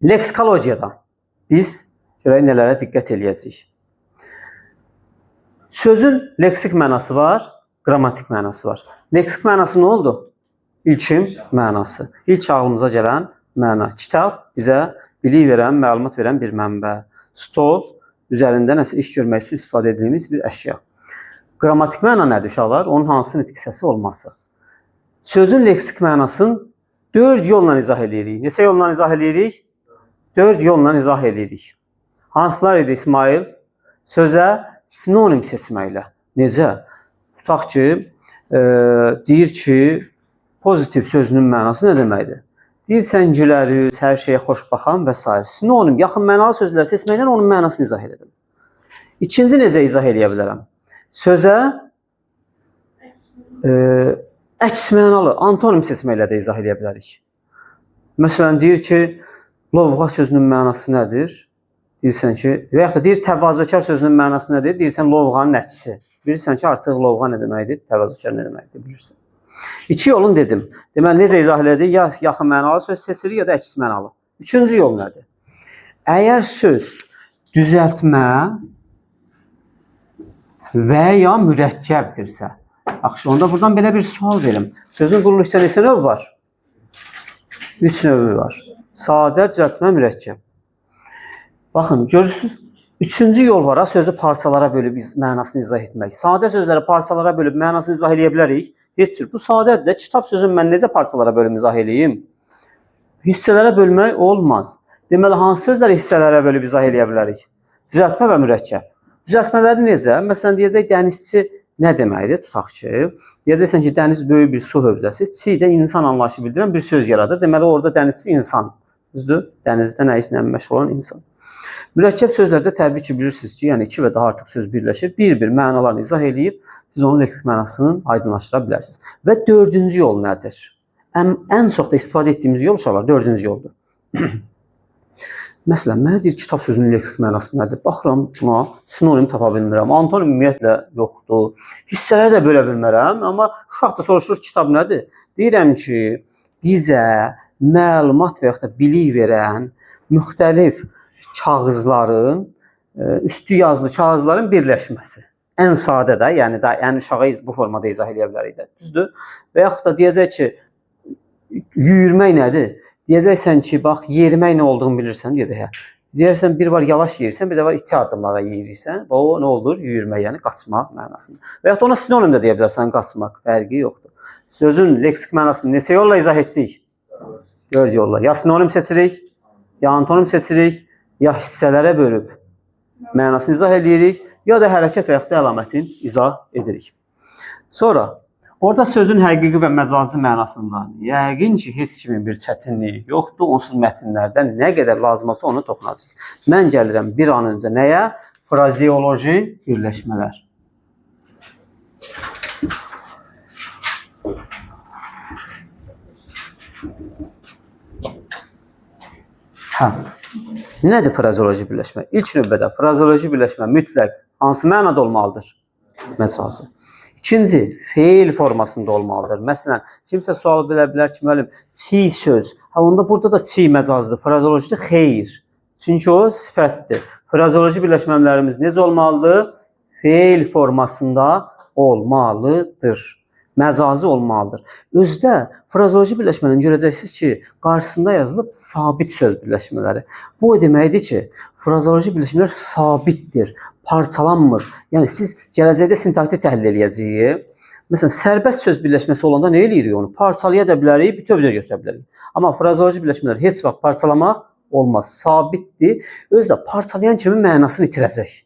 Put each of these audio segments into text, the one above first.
Leksikologiyada biz görək nələrə diqqət eləyəcəyik. Sözün leksik mənası var, qrammatik mənası var. Leksik mənası nə oldu? İlkin mənası. İlk ağlımıza gələn məna. Kitab bizə bilik verən, məlumat verən bir mənbə. Stol üzərində nəsə iş görmək üçün istifadə edildiyimiz bir əşya. Qrammatik məna nədir uşaqlar? Onun hansı nitq hissəsi olması. Sözün leksik mənasını 4 yolla izah edirik. Neçə yolla izah edirik? 4 yolla izah edirik. Hansılar idi İsmail? Sözə sinonim seçməklə. Necə? Tutaq ki, deyir ki, pozitiv sözünün mənası nə deməkdir? Deyirsən güləriz, hər şeyə xoş baxan və s. Sinonim, yaxın mənalı sözlər seçməklə onun mənasını izah edelim. İkinci necə izah edə bilərəm? Sözə əks mənalı, antonim seçməklə də izah edə bilərik. Məsələn, deyir ki, lovğa sözünün mənası nədir? Deyirsən ki, və yaxud da deyir təvazökar sözünün mənası nədir? Deyirsən lovğanın əksi. Bilirsən ki, artıq lovğa nə deməkdir? Təvazökar nə deməkdir? Bilirsən. İki yolun dedim. Deməli, necə izah elədik? Ya yaxın mənalı söz seçirik, ya da əks mənalı. Üçüncü yol nədir? Əgər söz düzəltmə və ya mürəkkəbdirsə, yaxşı, onda buradan belə bir sual verim. Sözün quruluşda neçə növ var? 3 növü var. Sadə, düzəltmə, mürəkkəb. Baxın, görürsünüz, üçüncü yol var, sözü parçalara bölüb mənasını izah etmək. Sadə sözləri parçalara bölüb mənasını izah edə bilərik. Heç cür. Bu sadədir də, kitab sözünü mən necə parçalara bölüb izah edeyim? Hissələrə bölmək olmaz. Deməli, hansı sözləri hissələrə bölüb izah edə bilərik? Düzəltmə və mürəkkəb. Düzəltmələri necə? Məsələn, deyəcək, dənizçi nə deməkdir? Tutaq ki, deyəcəksən ki, dəniz böyük bir su hövzəsi, çi də insan anlayışı bildirən bir söz yaradır. Deməli, orada dənizçi insan. Düzdür? Dənizdə nə işlə məşğul olan insan. Mürəkkəb sözlərdə təbii ki, bilirsiniz ki, yəni 2 və daha artıq söz birləşir, bir-bir mənalarını izah edib, siz onun leksik mənasını aydınlaşdıra bilərsiniz. Və dördüncü yol nədir? Ən çox da istifadə etdiyimiz yol uşaqlar, dördüncü yoldur. Məsələn, mənə deyir, kitab sözünün leksik mənası nədir? Baxıram buna, sinonim tapa bilmirəm, antonim ümumiyyətlə yoxdur, hissələri də bölə bilmirəm, amma uşaq da soruşur, kitab nədir? Deyirəm ki, bizə məlumat və yaxud da bilik verən müxtəlif kağızların, üstü yazılı kağızların birləşməsi. Ən sadə də, yəni uşağa bu formada izah edə bilərik də. Düzdür? Və yaxud da deyəcək ki, yüyürmək nədir? Deyəcəksən ki, bax, yerimək nə olduğunu bilirsən, deyəcək, hə. Deyərsən, bir var yavaş yeyirsən, bir də var iti addımlara yeyirsən. O, nə olur? Yüyürmək, yəni qaçmaq mənasında. Və yaxud da ona sinonim də deyə bilərsən, qaçmaq, fərqi yoxdur. Sözün leksik mənasını neçə yolla izah etdik? 4 yolla. Ya sinonim seçirik, ya antonim seçirik, ya hissələrə bölüb mənasını izah edirik, ya da hərəkət və yaxud da əlamətini izah edirik. Sonra, orada sözün həqiqi və məcazi mənasında yəqin ki, heç kimin bir çətinliyi yoxdur. Onsuz mətnlərdən nə qədər lazımsa onu toxunacaq. Mən gəlirəm bir an öncə nəyə? Frazeoloji birləşmələr. Hə. Nədir frazeoloji birləşmə? İlk növbədə frazeoloji birləşmə mütləq hansı mənada olmalıdır? Məcazi. İkinci, feil formasında olmalıdır. Məsələn, kimsə sual bilə bilər ki, müəllim, çi söz. Onda burada da çi məcazidir, frazeolojidir, xeyr. Çünki o sifətdir. Frazeoloji birləşmələrimiz necə olmalıdır? Feil formasında olmalıdır. Məcazi olmalıdır. Özdə frazeoloji birləşmədən görəcəksiniz ki, qarşısında yazılıb sabit söz birləşmələri. Bu o deməkdir ki, frazeoloji birləşmələr sabitdir, parçalanmır. Yəni siz gələcəkdə sintaktik təhlil edəcəyik. Məsələn, sərbəst söz birləşməsi olanda nə edirik onu? Parçalaya da bilərik, bütöv-bütöv götürə bilərik. Amma frazeoloji birləşmələr heç vaxt parçalamaq olmaz, sabitdir. Özdə parçalayan kimi mənasını itirəcək.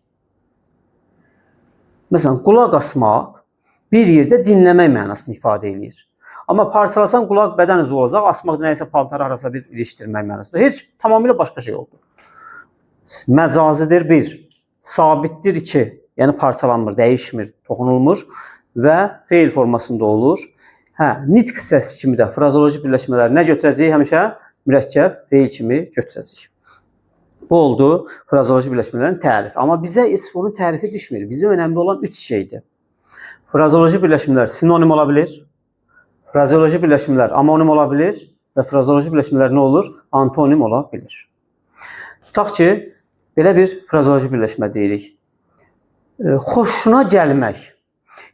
Məsələn, qulaq asmaq bir yerdə dinləmək mənasını ifadə edir. Amma parçalasan qulaq bədən üzvü olacaq, asmaq nəyəsə paltar arasa bir ilişdirmək mənasında. Heç tamamilə başqa şey oldu. Məcazidir 1, sabitdir 2, yəni parçalanmır, dəyişmir, toxunulmur və feil formasında olur. Hə, nitq hissəsi kimi də frazeoloji birləşmələr nə götürəcəyik həmişə? Mürəkkəb, feil kimi götürəcəyik. Bu oldu frazeoloji birləşmələrin tərifi. Amma bizə heç bunun tərifi düşmür. Bizə önəmli olan 3 şeydir. Frazeoloji birləşmələr sinonim ola bilir, frazeoloji birləşmələr amonim ola bilir və frazeoloji birləşmələr nə olur? Antonim ola bilir. Tutaq ki, belə bir frazoloji birləşmə deyirik. Xoşuna gəlmək.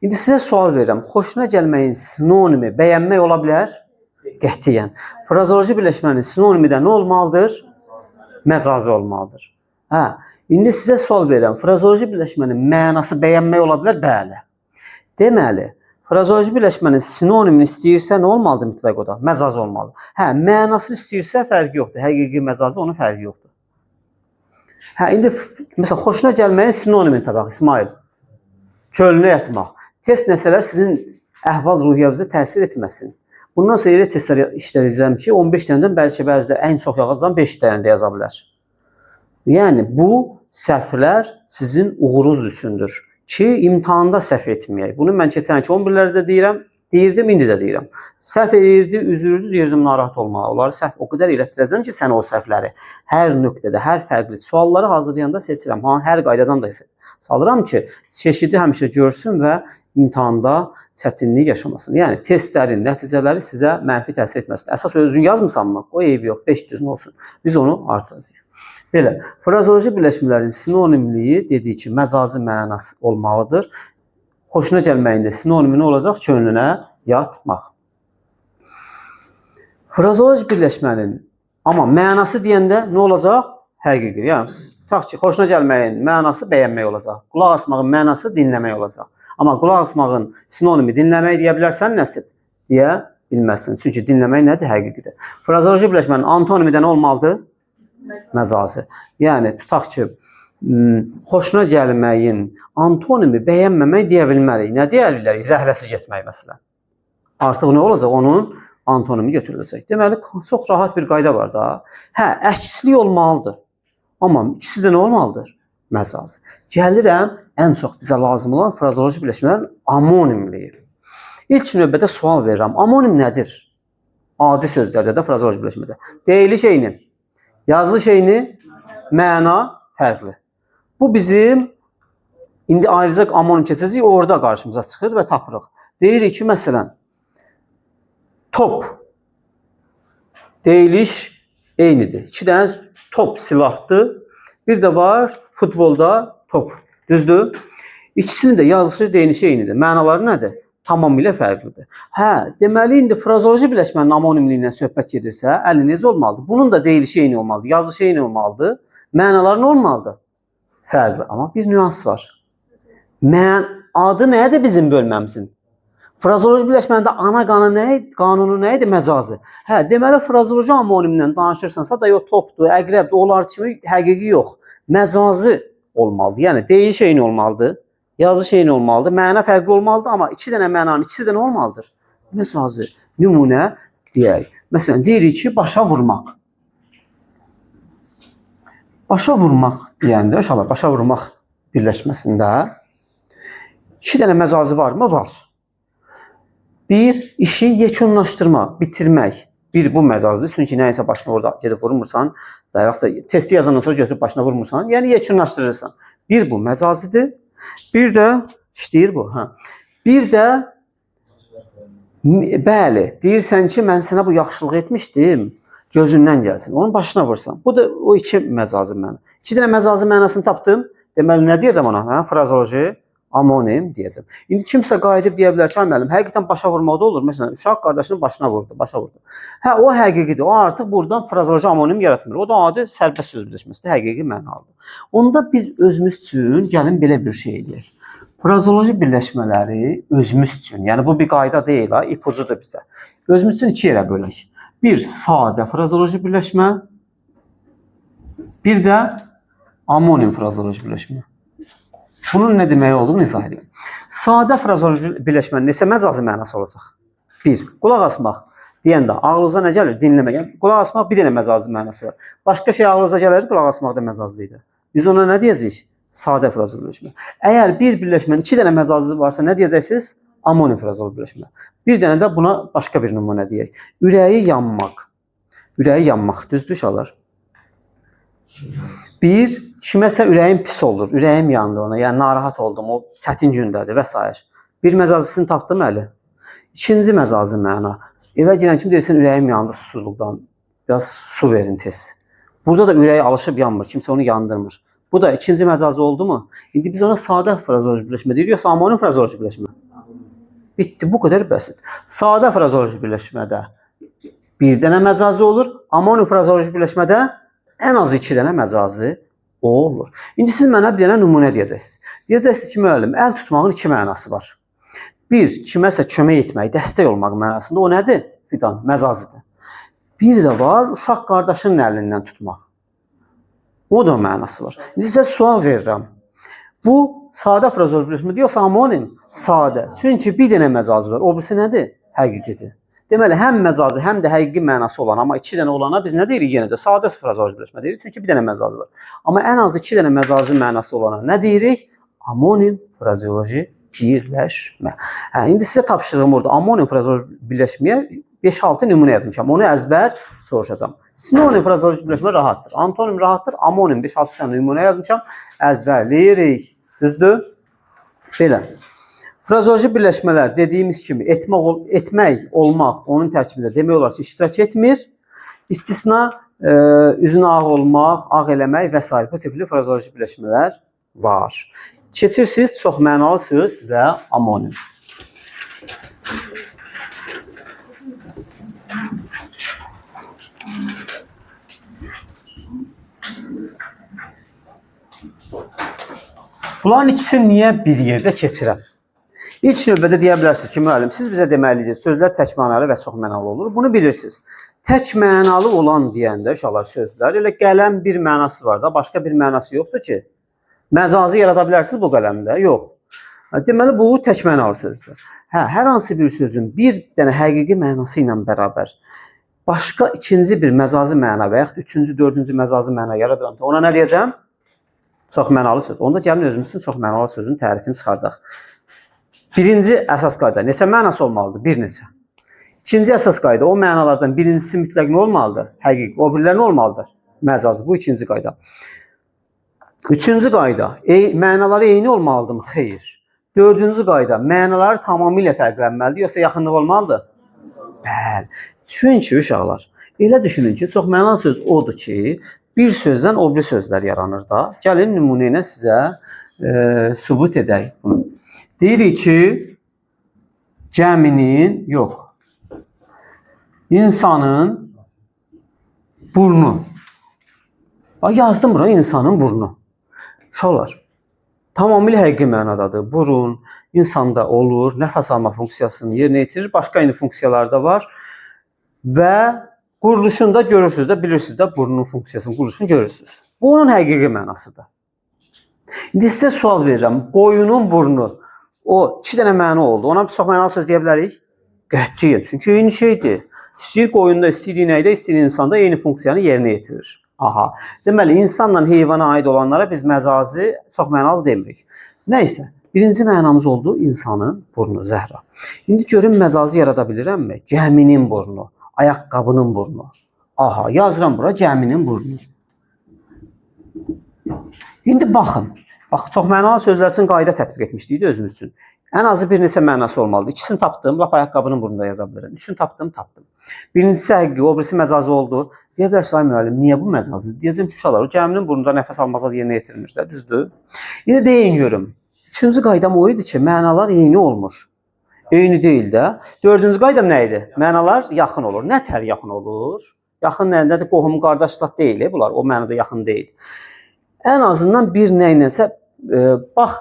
İndi sizə sual verirəm. Xoşuna gəlməyin sinonimi bəyənmək ola bilər? Qətiyyən. Frazoloji birləşmənin sinonimi də nə olmalıdır? Məcazi olmalıdır. Hə, indi sizə sual verirəm. Frazoloji birləşmənin mənası bəyənmək ola bilər? Bəli. Deməli, frazoloji birləşmənin sinonimini istəyirsə nə olmalıdır mütləq o da? Məcazi olmalıdır. Hə, mənasını istəyirsə fərqi yoxdur. Həqiqi, məcazi onun fərqi yoxdur. Hə, indi məsələn, xoşuna gəlməyin sinonimini tapaq, İsmail. Könlünə yatmaq. Test nəsələr sizin əhval-ruhiyyəvizə təsir etməsin. Bundan sonra elə testlər işlədəcəm ki, 15 dənədən bəlkə bəzidə ən çox yazan 5 dənə də yaza bilər. Yəni, bu səhvlər sizin uğurunuz üçündür ki, imtahanda səhv etməyək. Bunu mən keçən ki, 11-lərdə deyirdim, indi də deyirəm. Səhv edirdi, üzürdü, deyirdim, narahat olma. Onları səhv o qədər elətdirəcəm ki, sən o səhvləri hər nöqtədə, hər fərqli sualları hazırlayanda seçirəm. Hər qaydadan da salıram ki, çeşidi həmişə görsün və imtahanda çətinlik yaşamasın. Yəni, testlərin nəticələri sizə mənfi təsir etməsin. Əsas özün yazmısanmı? O eybi yox, 5 düzün olsun. Biz onu artıracağıq. Belə, frazoloji birləşmələrin sinonimliyi dediyi ki, məcazi mənası olmalıdır. Xoşuna gəlməyində sinonimi nə olacaq? Könlünə yatmaq. Frazoloji birləşmənin amma mənası deyəndə nə olacaq? Həqiqi. Yəni, tutaq ki, xoşuna gəlməyin mənası bəyənmək olacaq. Qulaq asmağın mənası dinləmək olacaq. Amma qulaq asmağın sinonimi dinləmək deyə bilərsən, nəsib deyə bilməzsən. Çünki dinləmək nədir? Həqiqidir. Frazoloji birləşmənin antonimi də nə olmalıdır? Məcazi. Yəni, tutaq ki, xoşuna gəlməyin antonimi bəyənməmək deyə bilmərik. Nə deyə bilərik? Zəhləsiz getmək məsələn. Artıq nə olacaq? Onun antonimi götürüləcək. Deməli, çox rahat bir qayda var da. Hə, əkslik olmalıdır. Amma ikisi də nə olmalıdır? Məcazi. Gəlirəm, ən çox bizə lazım olan frazoloji birləşmələrin amonimliyi. İlk növbədə sual verirəm. Amonim nədir? Adi sözlərdə də frazoloji birləşmədə. Deyiliş eyni, yazılış eyni, məna fərqli. Bu bizim indi ayrıca amonim keçəcək, orada qarşımıza çıxır və tapırıq. Deyirik ki, məsələn, top deyiliş eynidir. 2 dənə top silahdır. Bir də var futbolda top. Düzdür? İkisinin də yazılışı, deyilişi eynidir. Mənaları nədir? Tamamilə fərqlidir. Hə, deməli indi frazoloji birləşmənin amonimliyindən söhbət gedirsə, əliniz olmalıdır. Bunun da deyilişi eyni olmalıdır, yazılışı eyni olmalıdır. Mənaları nə olmalıdır? Fərqli. Amma bir nüans var. Adı nədir bizim bölməmizin? Frazoloji birləşməndə ana qanunu nə idi? Məcazi. Hə, deməli frazoloji amonimdən danışırsansa da yox topdur, əqrəbdir, onlar kimi həqiqi yox. Məcazi olmalıdır. Yəni deyiliş eyni olmalıdır, yazılış eyni olmalıdır, məna fərqli olmalıdır, amma 2 dənə mənanın ikisi də nə olmalıdır? Məcazi. Nümunə deyək. Məsələn, deyirik ki, başa vurmaq. Başa vurmaq deyəndə, inşallah başa vurmaq birləşməsində 2 dənə məcazi varmı? Var. Bir, işi yekunlaşdırma, bitirmək. Bir, bu məcazidir. Çünki nəyəsə başına orada gedib vurmursan, və yaxud da testi yazandan sonra götürüb başına vurmursan, yəni yekunlaşdırırsan. Bir, bu məcazidir. Bir də, işləyir bu. Hə. Bir də, bəli, deyirsən ki, mən sənə bu yaxşılıq etmişdim, gözündən gəlsin. Onun başına vursan. Bu da o 2 məcazi məna. 2 dənə məcazi mənasını tapdım. Deməli, nə deyəcəm ona? Hə? Frazoloji amonim deyəcəm. İndi kimsə qayıdıb deyə bilər ki, müəllim, həqiqətən başa vurmaqda olur. Məsələn, uşaq qardaşının başına vurdu, başa vurdu. Hə, o həqiqidir. O artıq buradan frazoloji amonim yaratmır. O da adi sərbəst söz birləşməsidir, həqiqi mənalıdır. Onda biz özümüz üçün gəlin belə bir şey edək. Frazoloji birləşmələri özümüz üçün, yəni bu bir qayda deyil, ipucudur bizə. Özümüz üçün 2 yerə bölək. Bir, sadə frazoloji birləşmə, bir də amonim frazoloji birləşmə. Bunun nə demək olduğunu izah edeyim. Sadə frazoloji birləşmənin neçə məcazi mənası olacaq? 1. Qulaq asmaq deyəndə ağlınıza nə gəlir? Dinləmək. Yəni, qulaq asmaq bir dənə məcazi mənası var. Başqa şey ağlınıza gəlir, qulaq asmaq da məcazidir. Biz ona nə deyəcəyik? Sadə frazoloji birləşmə. Əgər bir birləşmənin 2 dənə məcazi varsa nə deyəcəksiniz? Amonim frazoloji birləşmə. Bir dənə də buna başqa bir nümunə deyək. Ürəyi yanmaq. Ürəyi yanmaq. Düzdür uşaqlar? Bir, kiməsə ürəyim pis olur, ürəyim yandı ona, yəni narahat oldum, o çətin gündədir və s. Bir məcazisini tapdım əli. İkinci məcazi məna. Evə girən kimi deyirsən, ürəyim yandı susuzluqdan, biraz su verin tez. Burada da ürəyi alışıb yanmır. Kimsə onu yandırmır. Bu da ikinci məcazi oldu mu? İndi biz ona sadə frazoloji birləşmə deyirik, yoxsa amonim frazoloji birləşmə? Bitdi, bu qədər bəsit. Sadə frazoloji birləşmədə bir dənə məcazi olur, amonim frazoloji birləşmədə ən az 2 dənə məcazi olur. İndi siz mənə bir dənə nümunə deyəcəksiniz. Deyəcəksiniz ki, müəllim, əl tutmağın 2 mənası var. Bir, kiməsə kömək etmək, dəstək olmaq mənasında. O nədir? Fidan, məcazidir. Bir də var, uşaq qardaşının əlindən tutmaq. O da mənası var. İndi sizə sual verirəm. Bu, sadə frazoloji birləşmədir, yoxsa amonim? Sadə. Çünki bir dənə məcazi var. O birisi nədir? Həqiqidir. Deməli, həm məcazi, həm də həqiqi mənası olan, amma 2 dənə olana biz nə deyirik yenə də? Sadə frazoloji birləşmə deyirik, çünki bir dənə məcazi var. Amma ən az 2 dənə məcazi mənası olana nə deyirik? Amonim frazoloji birləşmə. İndi sizə tapşırığım orada. Amonim frazoloji birləşməyə 5-6 nümunə yazmışam. Onu əzbər soruşacağam. Sinonim frazoloji birləşmə rahatdır. Antonim rahatdır. Amonim 5-6 dənə nümunə yazmışam. Əzbərləyirik. Düzdür? Belə. Frazoloji birləşmələr dediyimiz kimi etmək, olmaq, onun tərkibində demək olar ki, iştirak etmir. İstisna, üzünə ağ olmaq, ağ eləmək və s. Bu tipli frazoloji birləşmələr var. Keçirsiniz çox mənalı söz və amonim. Bunların ikisini niyə bir yerdə keçirəm? İlk növbədə deyə bilərsiniz ki, müəllim, siz bizə deməliyiniz, sözlər tək mənalı və çox mənalı olur. Bunu bilirsiniz. Tək mənalı olan deyəndə uşaqlar sözlər, elə qələm bir mənası var da, başqa bir mənası yoxdur ki, məcazi yarada bilərsiniz bu qələmdə? Yox. Deməli, bu tək mənalı sözdür. Hər hansı bir sözün bir dənə həqiqi mənası ilə bərabər başqa ikinci bir məcazi məna və yaxud üçüncü, dördüncü məcazi məna yaradıram. Ona nə deyəcəm? Çox mənalı söz. Onda gəlin özümüzün çox mənalı sözün tərifini çıxardaq. Birinci əsas qayda neçə mənası olmalıdır? Bir neçə. İkinci əsas qayda o mənalardan birincisi mütləq nə olmalıdır? Həqiqi. O birilər nə olmalıdır? Məcazi. Bu ikinci qayda. Üçüncü qayda mənaları eyni olmalıdırmı? Xeyr. Dördüncü qayda mənaları tamamilə fərqlənməlidir, yoxsa yaxınlıq olmalıdır? Bəli. Çünki uşaqlar, elə düşünün ki, çox mənalı söz odur ki, bir sözdən o bir sözlər yaranır da. Gəlin nümunə ilə sizə sübut edək bunu. Deyirik ki, cəminin, yox, insanın burnu. Yazdım bura, insanın burnu. Uşaqlar, tamamilə həqiqi mənadadır. Burun insanda olur, nəfəs alma funksiyasını yerinə yetirir, başqa eyni funksiyalar da var və quruluşunda görürsünüz də, bilirsiniz də burnun funksiyasını, quruluşunu görürsünüz. Bu onun həqiqi mənasıdır. İndi sizə sual verirəm, qoyunun burnu, o 2 dənə məna oldu. Ona çox mənalı söz deyə bilərik? Qətiyyən, çünki eyni şeydir. İstəyir qoyunda, istəyir inəkdə, istəyir insanda eyni funksiyanı yerinə yetirir. Aha. Deməli, insanla heyvana aid olanlara biz məcazi çox mənalı demirik. Nəysə, birinci mənamız oldu insanın burnu, Zəhra. İndi görün məcazi yarada bilirəmmi? Gəminin burnu, ayaqqabının burnu. Aha, yazıram bura gəminin burnu. İndi baxın. Bax, çox mənalı sözlər üçün qayda tətbiq etmişdik özümüz üçün. Ən azı bir neçə mənası olmalıdır. İkisini tapdım, lap ayaqqabının burnunda yaza bilərəm. Üçünü tapdım. Birincisi həqiqi, o birisi məcazi oldu. Deyə bilərsiniz, ay müəllim, niyə bu məcazi? Deyəcəm ki, uşaqlar, o gəminin burnunda nəfəs almazlar yerinə yetirilmiş də, düzdür? Yine deyin görüm. Üçüncü qaydam o idi ki, mənalar eyni olmur. Eyni deyil də. Dördüncü qaydam nə idi? Mənalar yaxın olur. Nə tər yaxın olur? Yaxın nədir? Qohum, qardaş zat deyil, bunlar. O mənada yaxın deyil. Ən azından bir nə ilənsə, bax,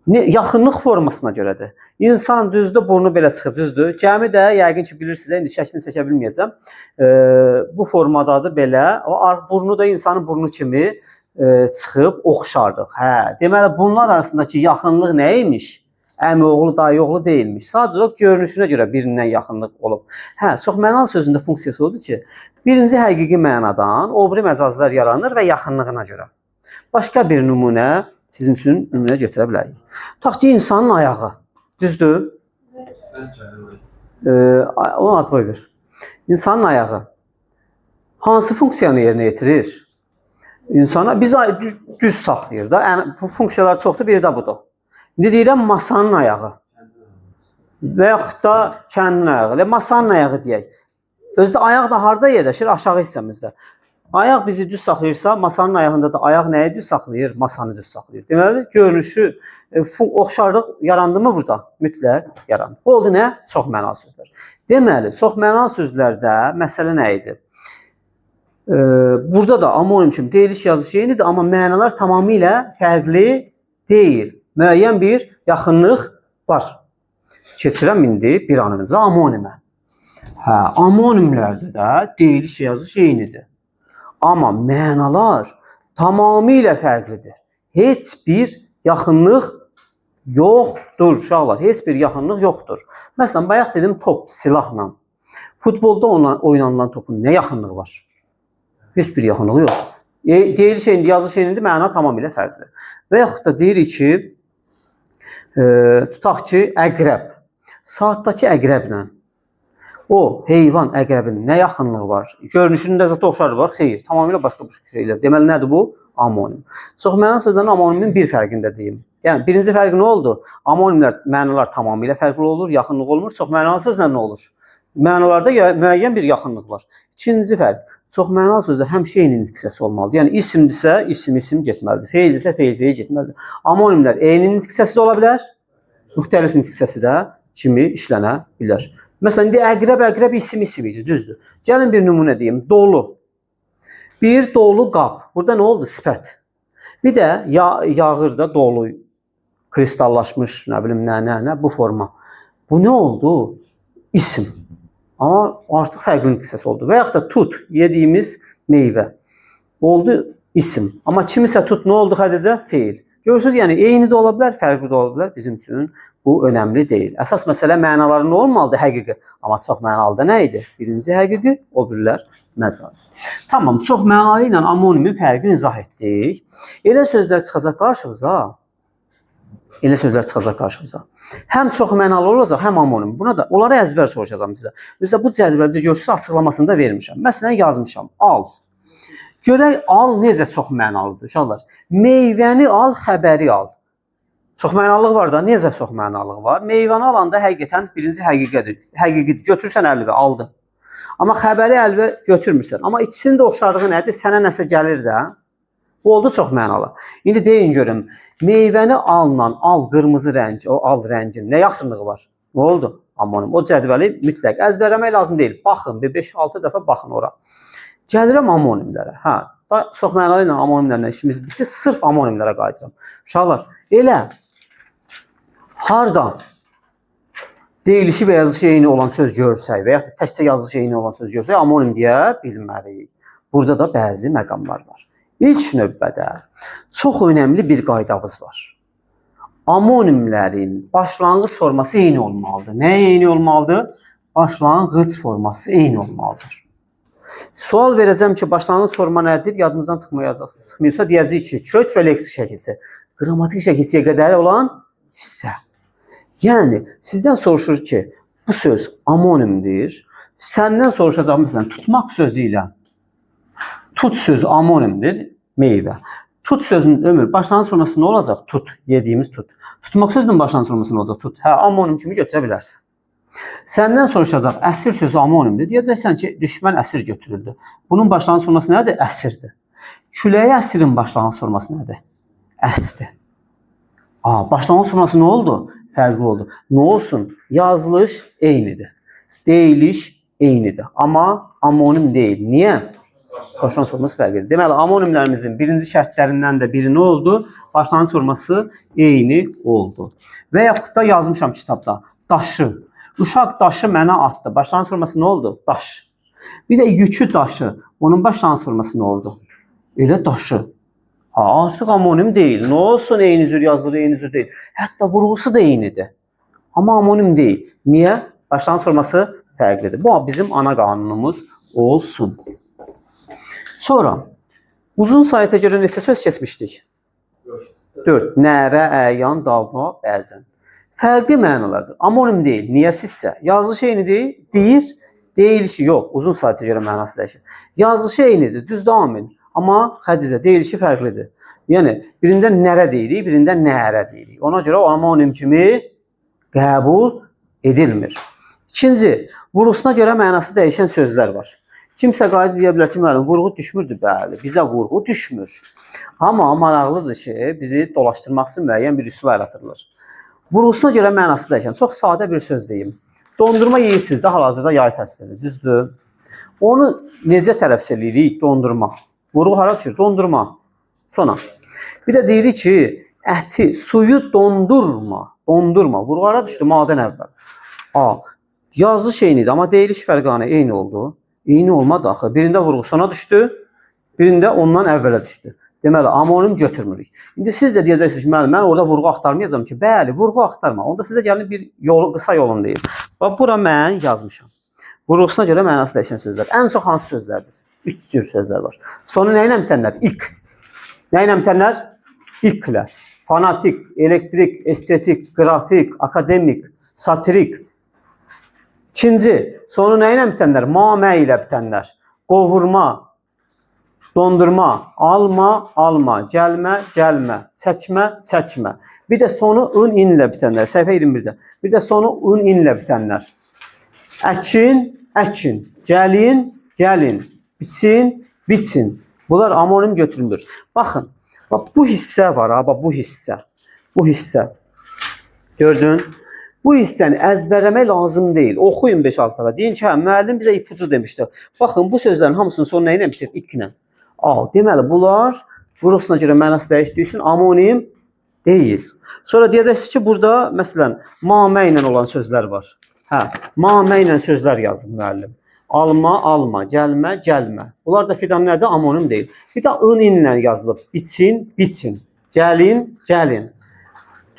yaxınlıq formasına görədir. İnsan düzdür, burnu belə çıxıb, düzdür. Gəmi də, yəqin ki, bilirsiniz, indi şəklini çəkə bilməyəcəm. Bu formadadır belə. Burnu da insanın burnu kimi çıxıb, oxşardıq. Deməli, bunlar arasındakı yaxınlıq nə imiş? Əmi oğlu, dayı oğlu deyilmiş. Sadəcə görünüşünə görə birindən yaxınlıq olub. Çox mənalı sözündə funksiyası odur ki, birinci həqiqi mənadan o biri məcazlar yaranır və yaxınlığına görə. Başqa bir nümunə sizin üçün nümunə götürə bilərik. Tutaq ki, insanın ayağı. Düzdür? Ona ad boy ver. İnsanın ayağı hansı funksiyanı yerinə yetirir? İnsana biz düz saxlayır da. Bu funksiyalar çoxdur, biri də budur. İndi deyirəm masanın ayağı və yaxud da kəndin ayağı. Masanın ayağı deyək. Özdə ayaq da harada yerləşir? Aşağı hissəmizdə. Ayaq bizi düz saxlayırsa, masanın ayağında da ayaq nəyi düz saxlayır? Masanı düz saxlayır. Deməli, görünüşü, oxşarlıq yarandı mı burada? Mütləq yarandı. Bu oldu nə? Çox mənalı sözlər. Deməli, çox mənalı sözlərdə məsələ nə idi? Burada da amonim kimi deyiliş yazışı eynidir, amma mənalar tamamilə fərqli deyil. Müəyyən bir yaxınlıq var. Keçirəm indi bir an öncə amonimə. Amonimlərdə də deyiliş yazışı eynidir. Amma mənalar tamamilə fərqlidir. Heç bir yaxınlıq yoxdur uşaqlar. Heç bir yaxınlıq yoxdur. Məsələn, bayaq dedim top, silahla. Futbolda oynanılan topun nə yaxınlığı var? Heç bir yaxınlığı yox. Deyiliş eynidir, yazılış eynidir, məna tamamilə fərqlidir. Və yaxud da deyirik ki, tutaq ki, əqrəb. Saatdakı əqrəblə o heyvan əqrəbinin nə yaxınlığı var? Görünüşündə zətə oxşarlığı var? Xeyr, tamamilə başqa şeylər. Deməli, nədir bu? Amonim. Çox mənalı sözlərin amonimin bir fərqində deyim. Yəni, birinci fərqi nə oldu? Amonimlər, mənalar tamamilə fərqli olur, yaxınlıq olmur. Çox mənalı sözlər nə olur? Mənalarda müəyyən bir yaxınlıq var. İkinci fərq, çox mənalı sözlər həmişə eynin diksiyası olmalıdır. Yəni, isimdirsə, isim getməlidir. Feildirsə, feil getməlidir. Amonimlər eynin diksiyası da ola bilər, müxtəlif diksiyası da kimi işlənə bilər. Məsələn, indi əqrəb isim idi, düzdür. Gəlin bir nümunə deyim, dolu. Bir dolu qab. Burada nə oldu? Sifət. Bir də yağır da dolu, kristallaşmış, nə bilim, nə, bu forma. Bu nə oldu? İsim. Amma artıq fərqli diksiyası oldu. Və yaxud da tut, yediyimiz meyvə. Oldu isim. Amma kimisə tut, nə oldu Xədicə? Feil. Görürsünüz, yəni eyni də ola bilər, fərqli də ola bilər bizim üçün. Bu önəmli deyil. Əsas məsələ mənaları nə olmalıdır? Həqiqi. Amma çox mənalı da nə idi? Birinci həqiqi, o birilər məcazi. Tamam, çox mənalı ilə amonimin fərqini izah etdik. Elə sözlər çıxacaq qarşımıza. Həm çox mənalı olacaq, həm amonim. Buna da onları əzbər soruşacağam sizə. Mesela bu cədvəldə görürsünüz, açıqlamasını da vermişəm. Məsələn, yazmışam. Al. Görək, al necə çox mənalıdır uşaqlar. Meyvəni al, xəbəri al. Çox mənalıq var da, necə çox mənalıq var? Meyvəni alanda həqiqətən birinci həqiqidir. Götürürsən əlvə, aldın. Amma xəbəri əlvə götürmürsən. Amma ikisinin də oxşarlığı nədir? Sənə nəsə gəlir də. Bu oldu çox mənalı. İndi deyin görüm, meyvənialla al qırmızı rəng, o al rəngin nə yaxınlığı var? Nə oldu? Amonim. O cədvəli mütləq əzbərləmək lazım deyil. Baxın, 5-6 dəfə baxın ora. Gəlirəm amonimlərə. Çox mənalı ilə amonimlərlə işimiz bitti. Sırf amonimlərə qayıdıram. Uşaqlar, elə harda deyilişi və yazılışı eyni olan söz görsək və yaxud da təkcə yazılışı eyni olan söz görsək, amonim deyə bilməliyik. Burada da bəzi məqamlar var. İlk növbədə çox önəmli bir qaydamız var. Amonimlərin başlanğıc forması eyni olmalıdır. Nəyə eyni olmalıdır? Başlanğıc forması eyni olmalıdır. Sual verəcəm ki, başlanğıc forma nədir? Yadımızdan çıxmayacaqsa deyəcəyik ki, kök və leksik şəkilsi. Qrammatik şəkilsiyə qədər olan hissə. Yəni, sizdən soruşur ki, bu söz amonimdir. Səndən soruşacaq, məsələn, tutmaq sözü ilə tut sözü amonimdir, meyvə. Tut sözünün ömür, başlanğıc sonrası nə olacaq? Tut, yediyimiz tut. Tutmaq sözünün başlanğıc sonrası nə olacaq? Tut. Amonim kimi götürə bilərsən. Səndən soruşacaq, əsir sözü amonimdir. Deyəcəksən ki, düşmən əsir götürüldü. Bunun başlanğıc sonrası nədir? Əsirdir. Küləyəəsirin başlanğıc sonrası nədir? Əsdir. Başlanğıc sonrası nə oldu? Fərqli oldu. Nə olsun? Yazılış eynidir. Deyiliş eynidir. Amma amonim deyil. Niyə? Başlanğıc forması fərqlidir. Deməli, amonimlərimizin birinci şərtlərindən də biri nə oldu? Başlanğıc forması eyni oldu. Və yaxud da yazmışam kitabda. Daşı. Uşaq daşı mənə atdı. Başlanğıc forması nə oldu? Daş. Bir də yükü daşı. Onun başlanğıc forması nə oldu? Elə daşı. Artıq amonim deyil. Nə olsun eyni cür yazılır, eyni cür deyil. Hətta vurğusu da eynidir. Amma amonim deyil. Niyə? Başlanğıc forması fərqlidir. Bu bizim ana qanunumuz olsun. Sonra uzun sayətə görə neçə söz keçmişdik? 4. Nərə, əyan, dava, bəzən. Fərqli mənalardır. Amonim deyil. Niyə sizcə? Yazılışı eynidir, deyir, deyilişi yox. Uzun sayətə görə mənası dəyişir. Yazılışı eynidir, düz davam edin. Amma Xədicə, deyilişi fərqlidir. Yəni, birində nərə deyirik, birində nərə deyirik. Ona görə o amonim kimi qəbul edilmir. İkinci, vurğusuna görə mənası dəyişən sözlər var. Kimsə qayıdıb deyə bilər ki, müəllim, vurğu düşmürdü, bəli, bizə vurğu düşmür. Amma maraqlıdır ki, bizi dolaşdırmaq üçün müəyyən bir üsul yaratırlar. Vurğusuna görə mənası dəyişən, çox sadə bir söz deyim. Dondurma yeyirsiniz də, hal-hazırda yay fəslidir, düzdür? Onu necə tələffüz edirik? Dondurma. Vurğu hara düşür? Dondurma. Sonra. Bir də deyirik ki, əti, suyu dondurma. Dondurma. Vurğu hara düşdü? Madən əvvəl. A. Yazılı şeyin idi, amma deyiliş fərqanə eyni oldu. Eyni olmadı axı. Birində vurğu sona düşdü, birində ondan əvvələ düşdü. Deməli, amonim götürmürük. İndi siz də deyəcəksiniz ki, müəllim, mən orada vurğu axtarmayacağam ki, bəli, vurğu axtarma. Onda sizə gəlin bir yolu, qısa yolunu deyim. Bax, bura mən yazmışam. Vurğusuna görə mənası dəyişən sözlər. Ən çox hansı sözlərdir? 3 cür sözlər var. Sonu nə ilə bitənlər? İk. Nə ilə bitənlər? İklər. Fanatik, elektrik, estetik, qrafik, akademik, satirik. İkinci, sonu nə ilə bitənlər? Mamə ilə bitənlər. Qovurma, dondurma, alma, alma, gəlmə, gəlmə, çəkmə, çəkmə. Bir də sonu ın, in ilə bitənlər. Səhifə 21-də. Bir də sonu ın, in ilə bitənlər. Əkin, əkin, gəlin, gəlin, biçin, biçin. Bunlar amonim götürülür. Baxın, bax, bu hissə var, bax, bu hissə. Bu hissə. Gördün? Bu hissəni əzbərləmək lazım deyil. Oxuyun 5-6 dəfə. Deyin ki, hə, müəllim bizə ipucu demişdi. Baxın, bu sözlərin hamısının sonu nə ilə bitir? İklə. Deməli, bunlar vurğusuna görə mənası dəyişdiyi üçün amonim deyil. Sonra deyəcəksiniz ki, burada, məsələn, mamə ilə olan sözlər var. Hə, mamə ilə sözlər yazın müəllim. Alma, alma, gəlmə, gəlmə. Bunlar da fidan nədir? Amonim deyil. Bir də ın ilə yazılıb. Biçin, biçin. Gəlin, gəlin.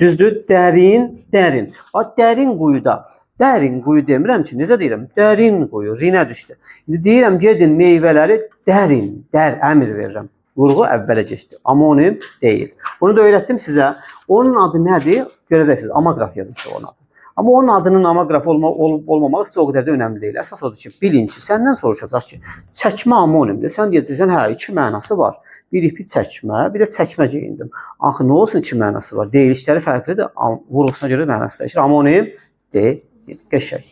Düzdür? Dərin, dərin. Dərin quyuda. Dərin quyu demirəm ki, necə deyirəm? Dərin quyu, rinə düşdü. İndi deyirəm, gedin meyvələri dərin, əmr verirəm. Vurğu əvvələ keçdi. Amonim deyil. Bunu da öyrətdim sizə. Onun adı nədir? Görəcəksiniz. Amaqraf yazmışıq onun adı. Amma onun adının amaqraf olmamaq sizə o qədər də önəmli deyil. Əsas odur ki, bilin ki, səndən soruşacaq ki, çəkmə amonimdir. Sən deyəcəksən, hə, 2 mənası var. Bir ipi çəkmə, bir də çəkmə geyindim. Axı, nə olsun 2 mənası var? Deyilişləri fərqlidir. Vurğusuna görə mənası dəyişir. Amonim deyil. Qəşəng.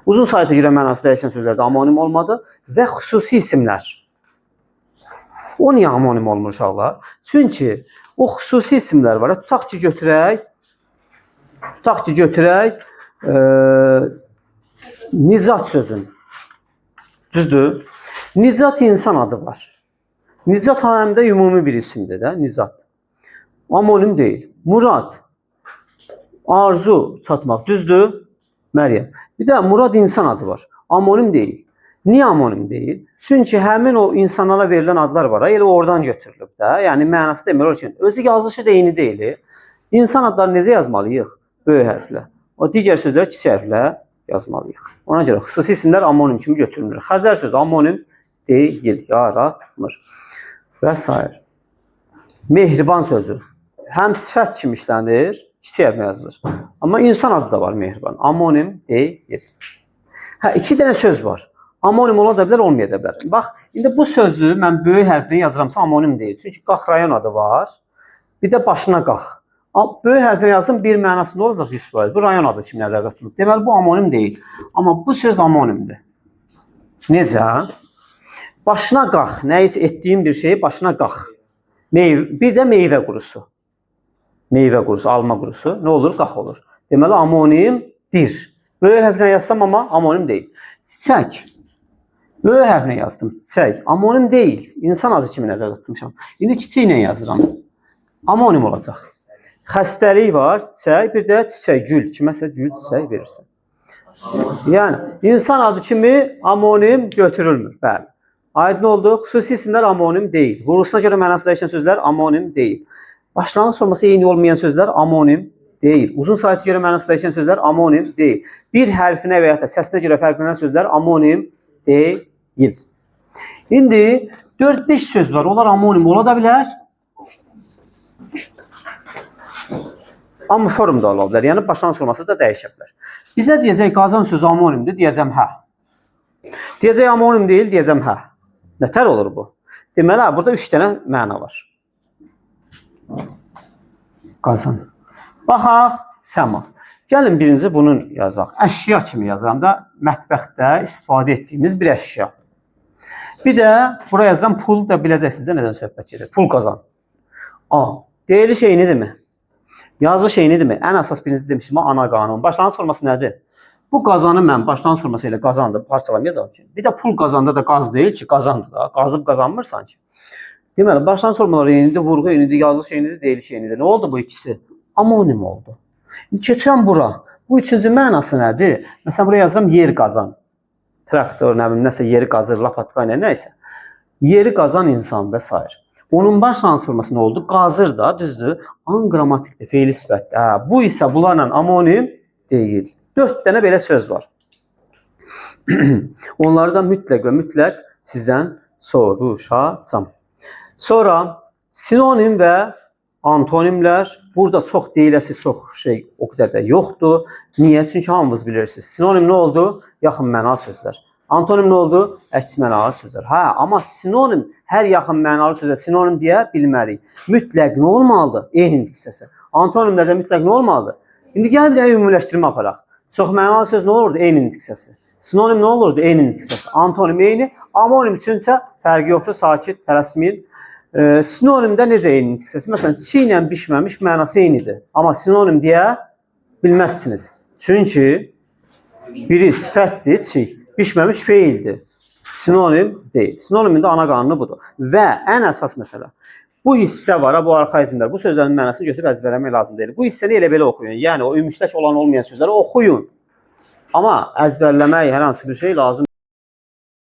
Uzun sayta görə mənası dəyişən sözlərdə amonim olmadı və xüsusi isimlər. O niyə amonim olmur uşaqlar? Çünki o xüsusi isimlər var. Tutaq ki, götürək Nicat sözün. Düzdür? Nicat insan adı var. Nicat həm də ümumi bir isimdir də, Nicat. Amonim deyil. Murad, arzu çatmaq, düzdür? Məryəm. Bir də Murad insan adı var. Amonim deyil. Niyə amonim deyil? Çünki həmin o insanlara verilən adlar var, elə oradan götürülüb də. Yəni mənası demir ki, özü yazılışı da eyni deyil. İnsan adları necə yazmalıyıq? Böyük hərflə. O digər sözlər kiçik hərflə yazmalıyıq. Ona görə xüsusi isimlər amonim kimi götürülür. Xəzər sözü amonim deyil, yaratmır və s. Mehriban sözü həm sifət kimi işlənir, kiçik hərflə yazılır. Amma insan adı da var mehriban. Amonim deyil. Hə, 2 dənə söz var. Amonim ola da bilər, olmaya da bilər. Bax, indi bu sözü mən böyük hərflə yazıramsa amonim deyil. Çünki qax rayon adı var. Bir də başına qax. Böyük hərflə yazsın, bir mənasında olacaq 100%. Bu rayon adı kimi nəzərdə tutulub. Deməli, bu amonim deyil. Amma bu söz amonimdir. Necə? Başına qax. Nəyisə etdiyim bir şeyi başına qax. Bir də meyvə qurusu. Meyvə qurusu, alma qurusu. Nə olur? Qax olur. Deməli, amonimdir. Böyük hərflə yazsam, amma amonim deyil. Çiçək. Böyük hərflə yazdım. Çiçək. Amonim deyil. İnsan adı kimi nəzərdə tutmuşam. İndi kiçiklə yazıram. Amonim olacaq. Xəstəlik var, çiçək, bir də çiçək, gül. Kiməsə gül, çiçək verirsən. Yəni, insan adı kimi amonim götürülmür. Bəli. Aydın oldu. Xüsusi isimlər amonim deyil. Vurğusuna görə mənası dəyişən sözlər amonim deyil. Başlanğıc forması eyni olmayan sözlər amonim deyil. Uzun sayta görə mənası dəyişən sözlər amonim deyil. Bir hərfinə və ya da səsinə görə fərqlənən sözlər amonim deyil. İndi 4-5 söz var. Onlar amonim ola da bilər. Amma formda ola bilər. Yəni, başlanğıc forması da dəyişə bilər. Bizə deyəcək, qazan sözü amonimdir, deyəcəm hə. Deyəcək, amonim deyil, deyəcəm hə. Nətər olur bu? Deməli, burada 3 dənə məna var. Qazan. Baxaq, səma. Gəlin, birinci bunun yazaq. Əşya kimi yazam da, mətbəxdə istifadə etdiyimiz bir əşya. Bir də buraya yazıram pul da biləcəksiniz də nədən söhbət gedir. Pul qazan. A. Değerli şey nedirmi? Yazı şey nedirmi? Ən əsas birinci demişim ana qanun. Başlanğıc forması nədir? Bu qazanı mən başlanğıc forması ilə qazandım, parçalamayacağam ki. Bir də pul qazanda da qaz deyil ki, qazandı da. Qazıb qazanmırsan ki. Deməli, başlanğıc formaları eynidir, vurğu eynidir, yazı şeyinidir, deyili şeyinidir. Nə oldu bu ikisi? Amonim oldu. Keçirəm bura. Bu üçüncü mənası nədir? Məsələn, buraya yazıram yer qazan. Traktor, nə bilim, nəsə yeri qazır, lapatka ilə, nəysə. Yeri qazan insan və s. Onun başlanğıc forması nə oldu? Qazır da, düzdür? Anqrammatikdir, feili sifətdir. Bu isə bunlarla amonim deyil. 4 dənə belə söz var. Onları da mütləq və mütləq sizdən soruşacağam. Sonra sinonim və antonimlər. Burada çox deyiləsi çox şey o qədər də yoxdur. Niyə? Çünki hamınız bilirsiniz. Sinonim nə oldu? Yaxın mənalı sözlər. Antonim nə oldu? Əks mənalı sözlər. Amma sinonim hər yaxın mənalı sözə sinonim deyə bilmərik. Mütləq nə olmalıdır? Eyni diksiyası. Antonimlərdə mütləq nə olmalıdır? İndi gəlin bir dənə ümumiləşdirmə aparaq. Çox mənalı söz nə olurdu? Eyni diksiyası. Sinonim nə olurdu? Eyni diksiyası. Antonim eyni. Amonim üçünsə fərqi yoxdur. Sakit, tələsməyin. Sinonimdə necə eyni diksiyası? Məsələn, çiğ ilə bişməmiş mənası eynidir. Amma sinonim deyə bilməzsiniz. Çünki biri sifətdir, çiğ. Bişməmiş feildir. Sinonim deyil. Sinonimin də ana qanunu budur. Və ən əsas məsələ. Bu hissə var, bu arxaizmlər. Bu sözlərin mənasını götürüb əzbərləmək lazım deyil. Bu hissəni elə belə oxuyun. Yəni o ümüşləş olan olmayan sözləri oxuyun. Amma əzbərləmək hər hansı bir şey lazım